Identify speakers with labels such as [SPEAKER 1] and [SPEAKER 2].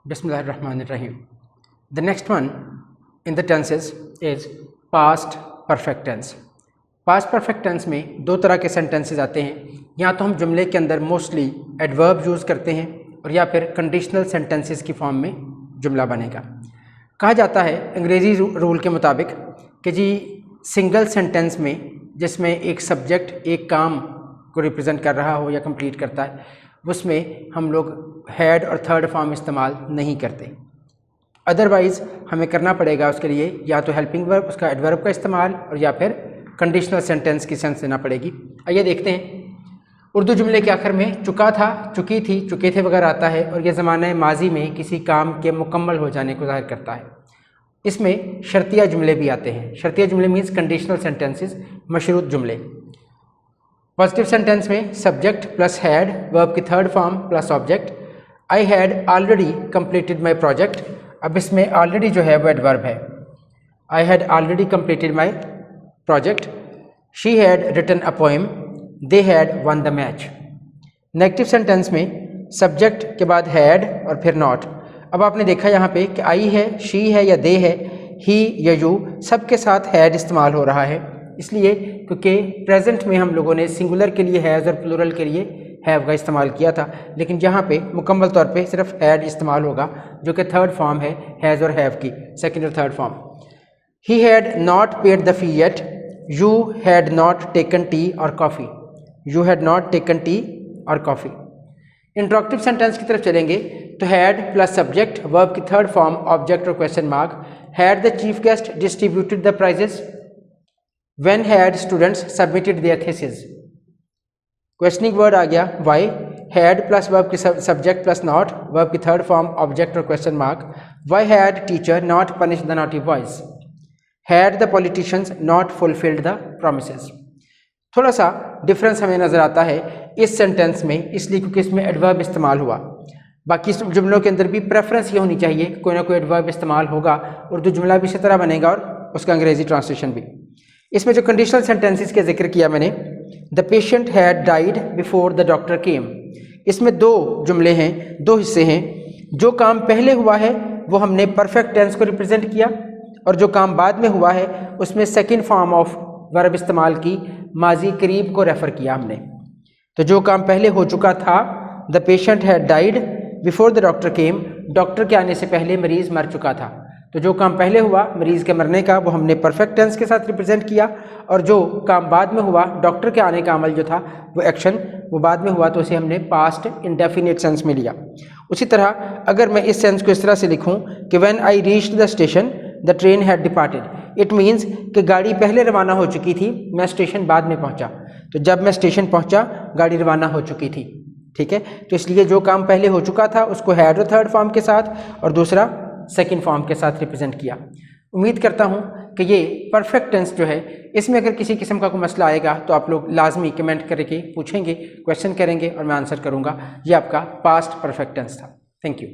[SPEAKER 1] Bismillahirrahmanirrahim. The next one in the tenses is past perfect tense. Past perfect tense में दो तरह के sentences आते हैं। या तो हम जुमले के अंदर मोस्टली एडवर्ब यूज़ करते हैं और या फिर कंडीशनल सेंटेंसेस की फॉर्म में जुमला बनेगा। कहा जाता है अंग्रेज़ी रूल के मुताबिक कि जी सिंगल सेंटेंस में जिसमें एक सब्जेक्ट एक काम को रिप्रेजेंट कर रहा हो या कंप्लीट करता है, उसमें हम लोग हैड और थर्ड फॉर्म इस्तेमाल नहीं करते। अदरवाइज़ हमें करना पड़ेगा उसके लिए या तो हेल्पिंग वर्ब उसका एडवर्ब का इस्तेमाल और या फिर कंडीशनल सेंटेंस की सेंस देना पड़ेगी। आइए देखते हैं। उर्दू जुमले के आखिर में चुका था, चुकी थी, चुके थे वगैरह आता है और यह ज़माने माजी में किसी काम के मुकम्मल हो जाने को ज़ाहिर करता है। इसमें शर्तिया जुमले भी आते हैं। शर्तिया जुमले मीन्स कंडीशनल सेंटेंसेस, मशरूत जुमले। पॉजिटिव सेंटेंस में सब्जेक्ट प्लस हैड, वर्ब की third form plus object. I had already completed my project. अब इसमें ऑलरेडी जो है वो एडवर्ब है। I had already completed my project. She had written a poem. They had won the match. Negative sentence में subject के बाद had और फिर नॉट। अब आपने देखा यहाँ पे कि आई है, शी है या दे है, ही या यू सबके साथ हैड इस्तेमाल हो रहा है। इसलिए क्योंकि प्रेजेंट में हम लोगों ने सिंगुलर के लिए हैज़ और प्लूरल के लिए हैव का इस्तेमाल किया था, लेकिन यहाँ पे मुकम्मल तौर पे सिर्फ हैड इस्तेमाल होगा जो कि थर्ड फॉर्म है हैज़ और हैव की, सेकेंड और third form. He had not paid the fee yet. You had not taken tea or coffee. You had not taken tea or coffee. Interrogative sentence की तरफ चलेंगे तो हैड प्लस सब्जेक्ट, वर्ब की third form, object और question mark. Had the chief guest distributed the prizes? When had students submitted their thesis? Questioning word आ गया why. Had plus verb की subject plus not, verb की third form, object और question mark. Why had teacher not punish the naughty boys? Had the politicians not fulfilled the promises? थोड़ा सा difference हमें नज़र आता है इस सेंटेंस में, इसलिए क्योंकि इसमें एडवर्ब इस्तेमाल हुआ। बाकी जुमलों के अंदर भी प्रेफरेंस ये होनी चाहिए कि कोई ना कोई एडवर्ब इस्तेमाल होगा, उर्दू जुमला भी इसी तरह बनेगा और उसका अंग्रेज़ी ट्रांसलेशन भी। इसमें जो कंडीशनल सेंटेंसेस के जिक्र किया मैंने, the patient had died before the doctor केम, इसमें दो जुमले हैं, दो हिस्से हैं। जो काम पहले हुआ है वो हमने परफेक्ट टेंस को रिप्रेजेंट किया और जो काम बाद में हुआ है उसमें सेकंड फॉर्म ऑफ वर्ब इस्तेमाल की, माजी करीब को रेफ़र किया हमने। तो जो काम पहले हो चुका था, the patient had died before the doctor came, doctor के आने से पहले मरीज़ मर चुका था। तो जो काम पहले हुआ मरीज़ के मरने का, वो हमने परफेक्ट टेंस के साथ रिप्रेजेंट किया, और जो काम बाद में हुआ, डॉक्टर के आने का अमल जो था, वो एक्शन वो बाद में हुआ, तो उसे हमने पास्ट इंडेफिनिट सेंस में लिया। उसी तरह अगर मैं इस सेंस को इस तरह से लिखूँ कि when I reached the station the train had departed, it means कि गाड़ी पहले रवाना हो चुकी थी, मैं स्टेशन बाद में पहुंचा। तो जब मैं स्टेशन पहुंचा गाड़ी रवाना हो चुकी थी। ठीक है, तो इसलिए जो काम पहले हो चुका था उसको हैड और थर्ड फॉर्म के साथ और दूसरा सेकंड फॉर्म के साथ रिप्रेजेंट किया। उम्मीद करता हूं कि ये परफेक्ट टेंस जो है, इसमें अगर किसी किस्म का कोई मसला आएगा तो आप लोग लाजमी कमेंट करके पूछेंगे, क्वेश्चन करेंगे और मैं आंसर करूँगा। ये आपका पास्ट परफेक्ट टेंस था। Thank you.